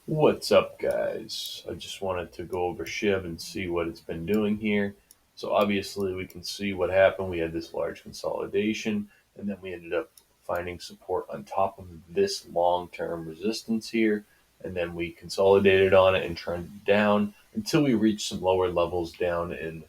What's up, guys? I just wanted to go over SHIB and see what it's been doing here. So obviously we can see what happened. We had this large consolidation, and then we ended up finding support on top of this long-term resistance here, and then we consolidated on it and trended down until we reached some lower levels down in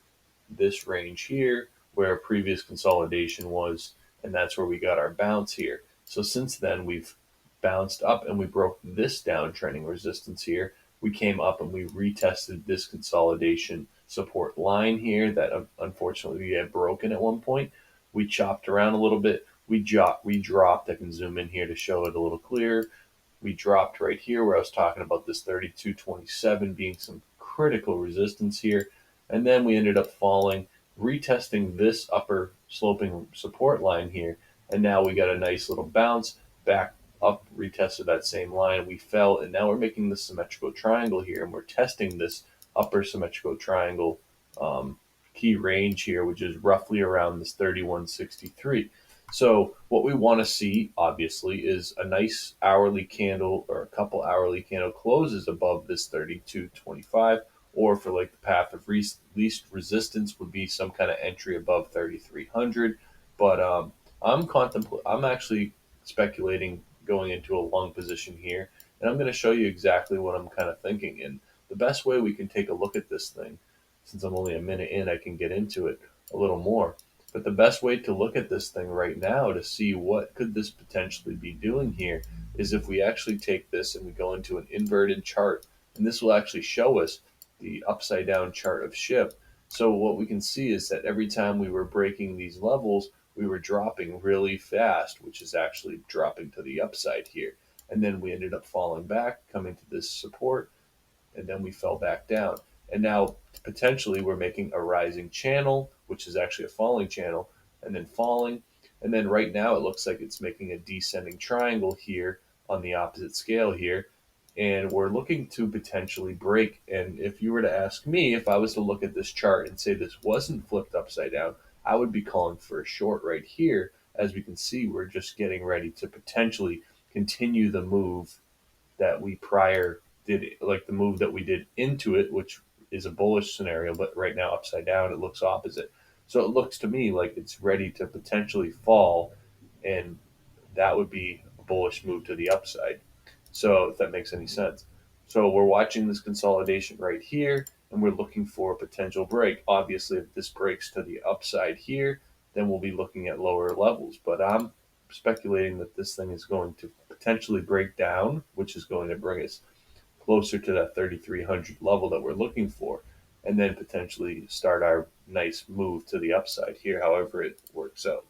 this range here where a previous consolidation was, and that's where we got our bounce here. So since then, we've bounced up and we broke this downtrending resistance here. We came up and we retested this consolidation support line here that unfortunately we had broken at one point. We chopped around a little bit. We dropped. I can zoom in here to show it a little clearer. We dropped right here where I was talking about this 32.27 being some critical resistance here. And then we ended up falling, retesting this upper sloping support line here. And now we got a nice little bounce back up, retested that same line. We fell, and now we're making this symmetrical triangle here, and we're testing this upper symmetrical triangle key range here, which is roughly around this 31.63. So what we want to see, obviously, is a nice hourly candle or a couple hourly candle closes above this 32.25, or for like the path of least resistance would be some kind of entry above 3,300. But I'm actually speculating going into a long position here, and I'm going to show you exactly what I'm kind of thinking. And the best way we can take a look at this thing, since I'm only a minute in, I can get into it a little more. But the best way to look at this thing right now to see what could this potentially be doing here is if we actually take this and we go into an inverted chart, and this will actually show us the upside down chart of SHIB. So what we can see is that every time we were breaking these levels, we were dropping really fast, which is actually dropping to the upside here. And then we ended up falling back, coming to this support, and then we fell back down. And now potentially we're making a rising channel, which is actually a falling channel, and then falling. And then right now it looks like it's making a descending triangle here on the opposite scale here. And we're looking to potentially break. And if you were to ask me, if I was to look at this chart and say this wasn't flipped upside down, I would be calling for a short right here. As we can see, we're just getting ready to potentially continue the move that we prior did, like the move that we did into it, which is a bullish scenario, but right now upside down, it looks opposite. So it looks to me like it's ready to potentially fall, and that would be a bullish move to the upside. So if that makes any sense. So we're watching this consolidation right here, and we're looking for a potential break. Obviously, if this breaks to the upside here, then we'll be looking at lower levels. But I'm speculating that this thing is going to potentially break down, which is going to bring us closer to that 3,300 level that we're looking for, and then potentially start our nice move to the upside here, however it works out.